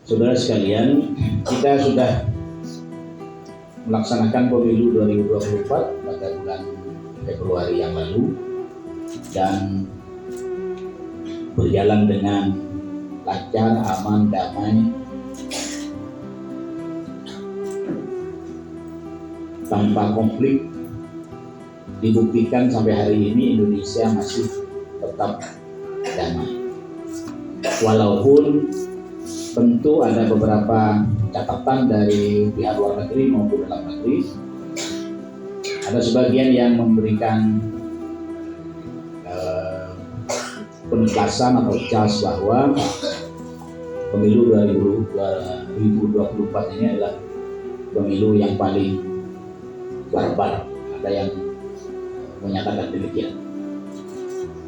Saudara sekalian, kita sudah melaksanakan pemilu 2024 pada bulan Februari yang lalu dan berjalan dengan lancar, aman, damai, tanpa konflik. Dibuktikan sampai hari ini Indonesia masih tetap damai. Walaupun tentu ada beberapa catatan dari pihak luar negeri maupun dalam negeri, ada sebagian yang memberikan penegasan atau jas bahwa pemilu 2024 ini adalah pemilu yang paling barbar. Ada yang menyatakan demikian.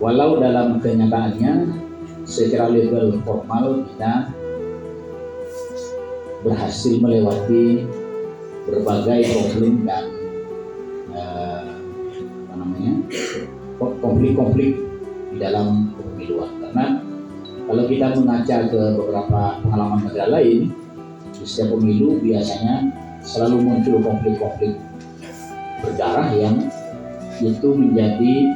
Walau dalam kenyataannya secara legal formal kita berhasil melewati berbagai problem dan konflik-konflik di dalam kepemiluan. Karena kalau kita mengaca ke beberapa pengalaman negara lain, di setiap pemilu biasanya selalu muncul konflik-konflik berdarah yang itu menjadi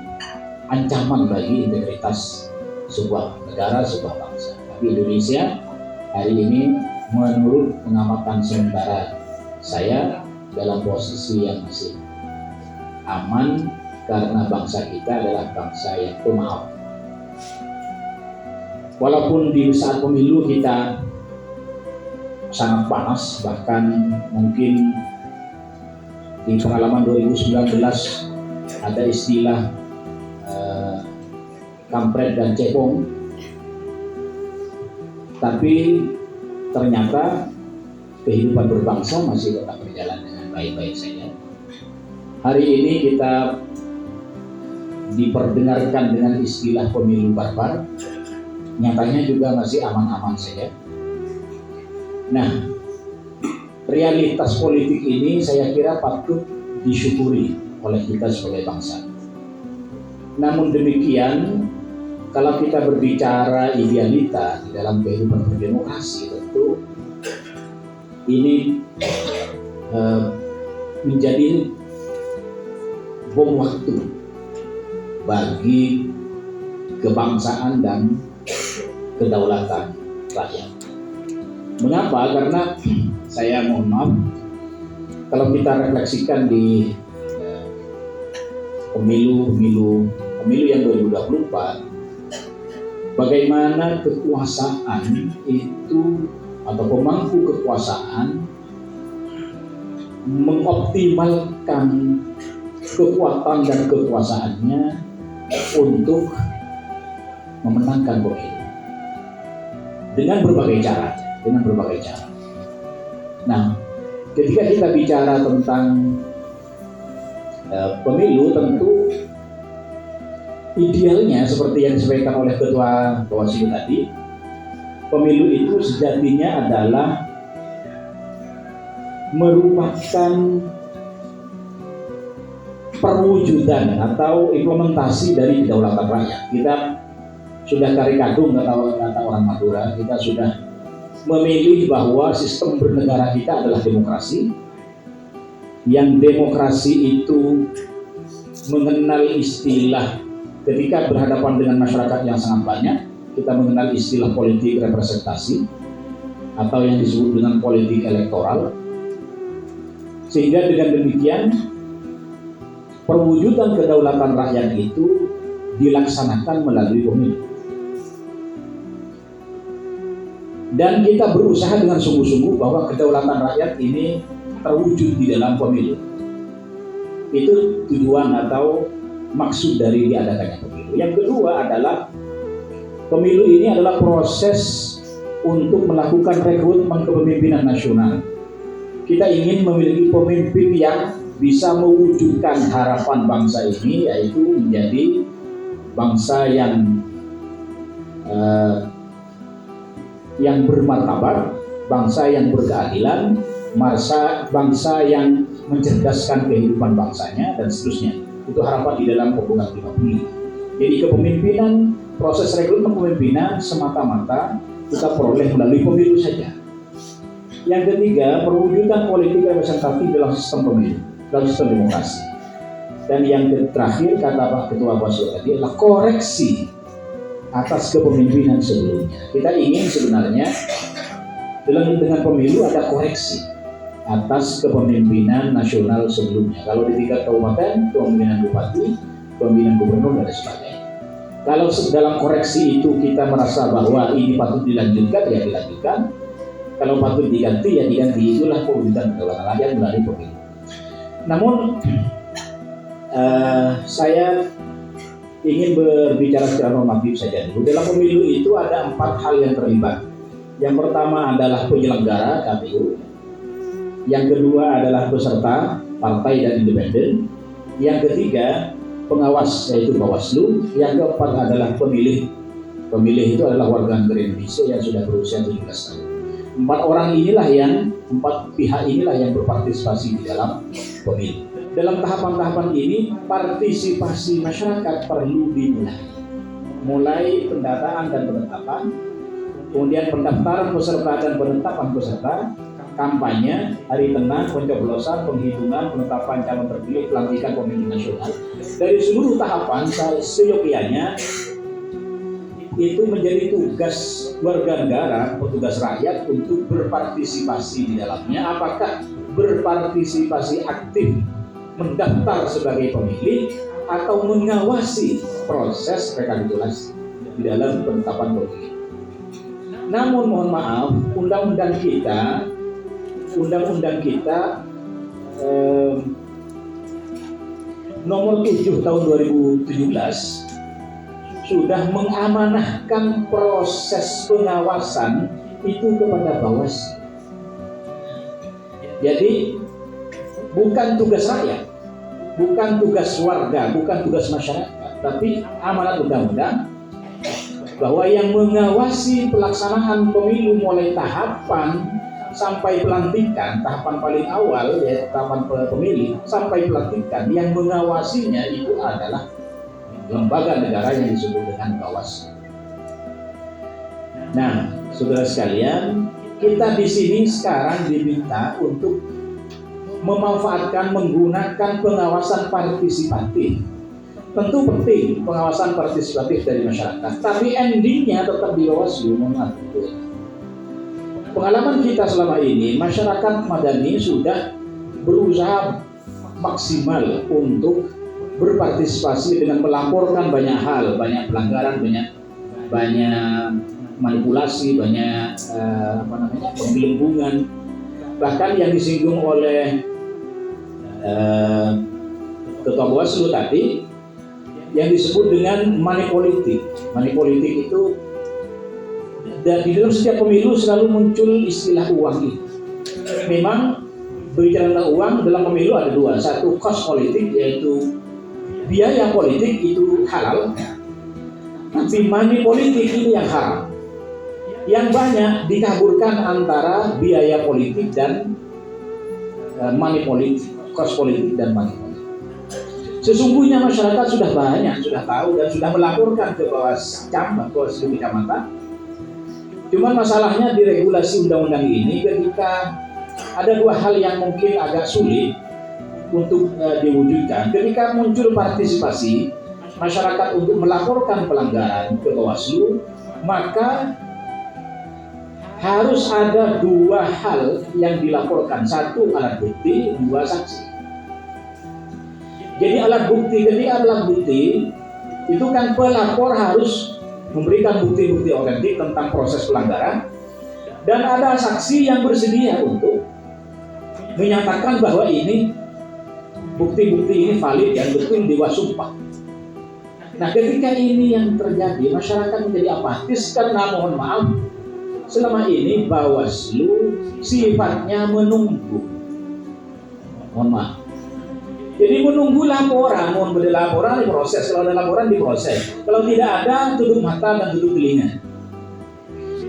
ancaman bagi integritas sebuah negara, sebuah bangsa. Tapi Indonesia hari ini menurut pengamatan sementara saya dalam posisi yang masih aman karena bangsa kita adalah bangsa yang pemaaf. Walaupun di saat pemilu kita sangat panas, bahkan mungkin di pengalaman 2019 ada istilah kampret dan cebong, tapi ternyata kehidupan berbangsa masih tetap berjalan dengan baik-baik saja. Hari ini kita diperdengarkan dengan istilah pemilu barbar, nyatanya juga masih aman-aman saja. Nah, realitas politik ini saya kira patut disyukuri oleh kita sebagai bangsa. Namun demikian, kalau kita berbicara idealita di dalam kehidupan berdemokrasi, tentu ini menjadi bom waktu bagi kebangsaan dan kedaulatan rakyat. Mengapa? Karena saya mohon maaf, kalau kita refleksikan di pemilu yang 2024, bagaimana kekuasaan itu atau pemangku kekuasaan mengoptimalkan kekuatan dan kekuasaannya untuk memenangkan pemilu dengan berbagai cara. Nah, ketika kita bicara tentang pemilu, tentu idealnya seperti yang disampaikan oleh Ketua Bawaslu tadi, pemilu itu sejatinya adalah merupakan perwujudan atau implementasi dari kedaulatan rakyat. Kita sudah karikadung kata orang Madura, kita sudah memilih bahwa sistem bernegara kita adalah demokrasi, yang demokrasi itu mengenal istilah ketika berhadapan dengan masyarakat yang sangat banyak, kita mengenal istilah politik representasi atau yang disebut dengan politik elektoral. Sehingga dengan demikian perwujudan kedaulatan rakyat itu dilaksanakan melalui pemilu. Dan kita berusaha dengan sungguh-sungguh bahwa kedaulatan rakyat ini terwujud di dalam pemilu. Itu tujuan atau maksud dari diadakannya pemilu. Yang kedua adalah pemilu ini adalah proses untuk melakukan rekrutmen kepemimpinan nasional. Kita ingin memiliki pemimpin yang bisa mewujudkan harapan bangsa ini, yaitu menjadi bangsa yang bermartabat, bangsa yang berkeadilan, bangsa yang mencerdaskan kehidupan bangsanya dan seterusnya. Itu harapan di dalam Pembukaan 55. Jadi kepemimpinan, proses rekrutmen kepemimpinan semata-mata kita peroleh melalui pemilu saja. Yang ketiga, perwujudan politik representatif dalam sistem pemilu, dalam sistem demokrasi. Dan yang terakhir, kata Pak Ketua Bawaslu tadi, adalah koreksi atas kepemimpinan sebelumnya. Kita ingin sebenarnya dengan pemilu ada koreksi atas kepemimpinan nasional sebelumnya. Kalau di tingkat kabupaten, kepemimpinan bupati, kepemimpinan gubernur, dan sebagainya. Kalau dalam koreksi itu kita merasa bahwa ini patut dilanjutkan, ya dilanjutkan. Kalau patut diganti, ya diganti. Itulah perwujudan kedaulatan rakyat melalui pemilu. Namun saya ingin berbicara secara normatif saja dulu. Dalam pemilu itu ada 4 hal yang terlibat. Yang pertama adalah penyelenggara KPU. Yang kedua adalah peserta partai dan independen. Yang ketiga pengawas, yaitu Bawaslu. Yang keempat adalah pemilih. Pemilih itu adalah warga negara Indonesia yang sudah berusia 17 tahun. 4 pihak inilah yang berpartisipasi di dalam pemilu. Dalam tahapan-tahapan ini, partisipasi masyarakat perlu dimulai. Mulai pendataan dan penetapan, kemudian pendaftaran peserta dan penetapan peserta, kampanye, hari tenang, pencoblosan, penghitungan, penetapan calon terpilih, pelantikan pemimpin nasional. Dari seluruh tahapan, seyogianya itu menjadi tugas warga negara, petugas rakyat untuk berpartisipasi di dalamnya. Apakah berpartisipasi aktif mendaftar sebagai pemilih atau mengawasi proses rekapitulasi di dalam penetapan pemilih. Namun mohon maaf, undang-undang kita nomor 7 tahun 2017 sudah mengamanahkan proses pengawasan itu kepada Bawaslu. Jadi bukan tugas rakyat, bukan tugas warga, bukan tugas masyarakat, tapi amanat undang-undang bahwa yang mengawasi pelaksanaan pemilu mulai tahapan sampai pelantikan, tahapan paling awal ya tahapan pemilih sampai pelantikan, yang mengawasinya itu adalah lembaga negara yang disebut dengan Bawaslu. Nah, saudara sekalian, kita di sini sekarang diminta untuk memanfaatkan, menggunakan pengawasan partisipatif. Tentu penting pengawasan partisipatif dari masyarakat, tapi endingnya tetap di Bawaslu. Pengalaman kita selama ini, masyarakat madani sudah berusaha maksimal untuk berpartisipasi dengan melaporkan banyak hal, banyak pelanggaran, banyak manipulasi, banyak penggelembungan. Bahkan yang disinggung oleh Ketua Bawaslu tadi, yang disebut dengan money politik. Money politik itu di dalam setiap pemilu selalu muncul istilah uang itu. Memang berbicara tentang uang dalam pemilu ada dua. Satu, cost politik, yaitu biaya politik itu halal. Tapi money politik ini yang haram. Yang banyak dikaburkan antara biaya politik dan money politik, cost politik dan money politik. Sesungguhnya masyarakat sudah banyak, sudah tahu dan sudah melaporkan ke Bawaslu kecamatan. Cuman masalahnya di regulasi undang-undang ini ketika ada dua hal yang mungkin agak sulit untuk diwujudkan. Ketika muncul partisipasi masyarakat untuk melaporkan pelanggaran ke Bawaslu, maka harus ada dua hal yang dilaporkan. Satu, alat bukti, dua, saksi. Jadi alat bukti, ketika alat bukti itu kan pelapor harus memberikan bukti-bukti otentik tentang proses pelanggaran, dan ada saksi yang bersedia untuk menyatakan bahwa ini bukti-bukti ini valid dan betul diwasumpah. Nah, ketika ini yang terjadi, masyarakat menjadi apatis karena mohon maaf, selama ini Bawaslu sifatnya menunggu. Mohon maaf. Jadi menunggu laporan, mohon laporan diproses, kalau ada laporan diproses, kalau tidak ada tutup mata dan tutup telinga.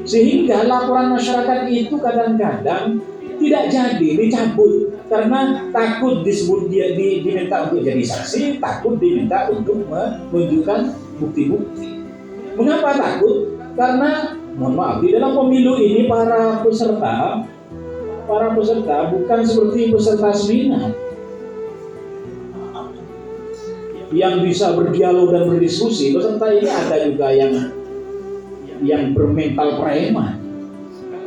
Sehingga laporan masyarakat itu kadang-kadang tidak jadi, dicabut karena takut disebut dia diminta untuk jadi saksi, takut diminta untuk menunjukkan bukti-bukti. Mengapa takut? Karena mohon maaf, di dalam pemilu ini para peserta para peserta bukan seperti peserta seminar yang bisa berdialog dan berdiskusi. Peserta ini ada juga yang bermental preman.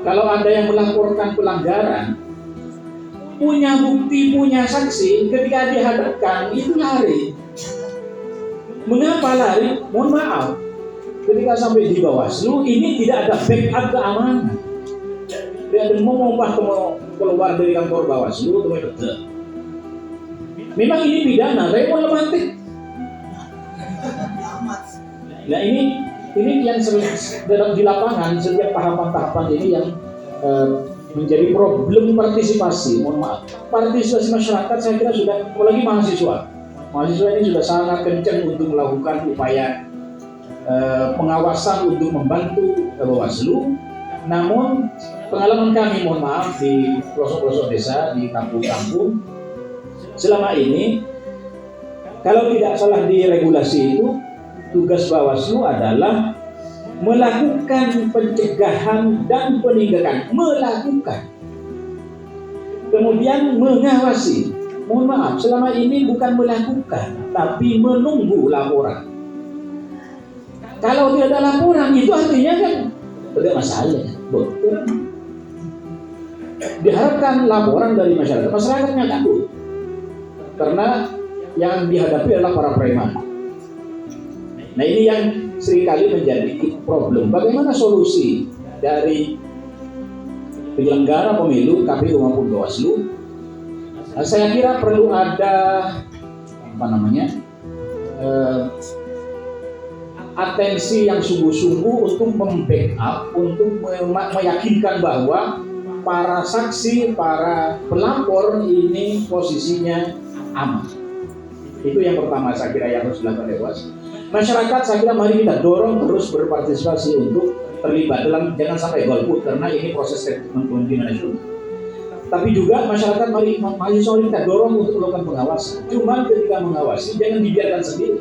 Kalau ada yang melaporkan pelanggaran, punya bukti, punya saksi, ketika dihadapkan itu lari. Mengapa lari? Mohon maaf, ketika sampai di Bawaslu ini tidak ada backup keamanan. Dia ada mau keluar dari kantor Bawaslu, memang ini pidana, saya mau lemantik. Nah ini yang dalam di lapangan setiap tahapan-tahapan ini yang menjadi problem partisipasi. Mohon maaf, partisipasi masyarakat saya kira sudah, apalagi mahasiswa ini sudah sangat kencang untuk melakukan upaya pengawasan untuk membantu Bawaslu. Namun pengalaman kami, mohon maaf, di pelosok-pelosok desa, di kampung-kampung selama ini, kalau tidak salah di regulasi itu, tugas Bawaslu adalah melakukan pencegahan dan penindakan, kemudian mengawasi. Mohon maaf, selama ini bukan melakukan, tapi menunggu laporan. Kalau tidak ada laporan, itu artinya kan tidak masalah. Betul. Diharapkan laporan dari masyarakat. Masyarakatnya takut karena yang dihadapi adalah para preman. Nah ini yang seringkali menjadi problem. Bagaimana solusi dari penyelenggara pemilu, KPU maupun Bawaslu? Nah, saya kira perlu ada atensi yang sungguh-sungguh untuk membackup, untuk meyakinkan bahwa para saksi, para pelapor ini posisinya aman. Itu yang pertama saya kira yang harus dilakukan Dewas. Masyarakat saya kira mari kita dorong terus berpartisipasi untuk terlibat dalam, jangan sampai golput karena ini proses kepemimpinan nasional. Tapi juga masyarakat mahasiswa kita dorong untuk melakukan pengawasan. Cuma ketika mengawasi jangan dibiarkan sendiri.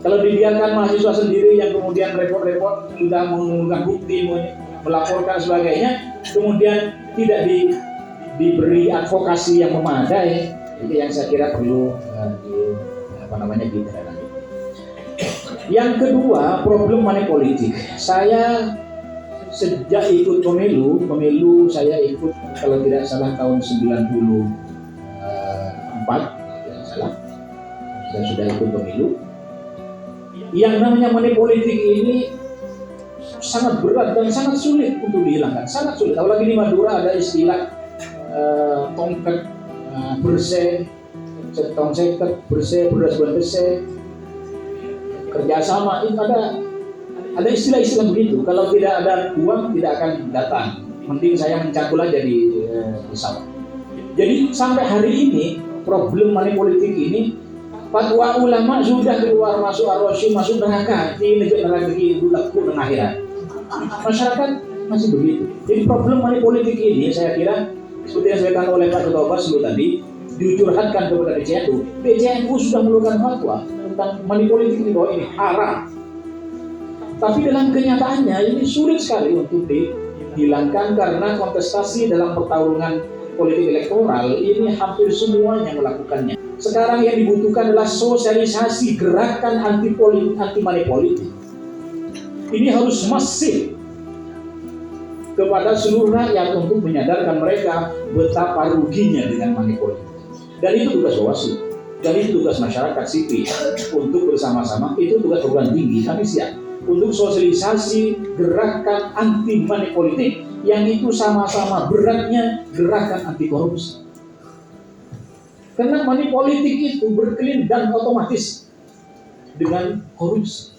Kalau dibiarkan mahasiswa sendiri yang kemudian repot-repot sudah mengumpulkan bukti, melaporkan sebagainya, kemudian tidak diberi advokasi yang memadai, itu yang saya kira perlu ditindaklanjuti. Yang kedua, problem money politik. Saya sejak ikut pemilu saya ikut kalau tidak salah tahun 94, tidak salah, saya sudah ikut pemilu. Yang namanya money politik ini sangat berat dan sangat sulit untuk dihilangkan, sangat sulit. Apalagi di Madura ada istilah tongkat bersih, setong seket bersih, beras bersih, kerjasama. Itu ada istilah-istilah begitu. Kalau tidak ada uang tidak akan datang. Mending saya mencangkul aja di sawah. Jadi sampai hari ini problem money politik ini, fatwa ulama sudah keluar masuk arosyu, masuk neraka, di neraka laku dan akhirat. Masyarakat masih begitu. Jadi problem money politik ini saya kira seperti yang disampaikan oleh Pak Ketua Bawaslu tadi, dicurhatkan kepada BCNU. BCNU sudah mengeluarkan fatwa tentang money politik ini bahwa ini haram. Tapi dalam kenyataannya ini sulit sekali untuk dihilangkan karena kontestasi dalam pertarungan politik elektoral ini hampir semuanya melakukannya. Sekarang yang dibutuhkan adalah sosialisasi gerakan anti money politik. Ini harus masif kepada seluruh rakyat untuk menyadarkan mereka betapa ruginya dengan money politik. Dan itu tugas Bawaslu, dan itu tugas masyarakat sipil untuk bersama-sama. Itu tugas perguruan tinggi, kami siap untuk sosialisasi gerakan anti money politik yang itu sama-sama beratnya gerakan anti korupsi. Karena money politik itu berkelindan otomatis dengan korupsi.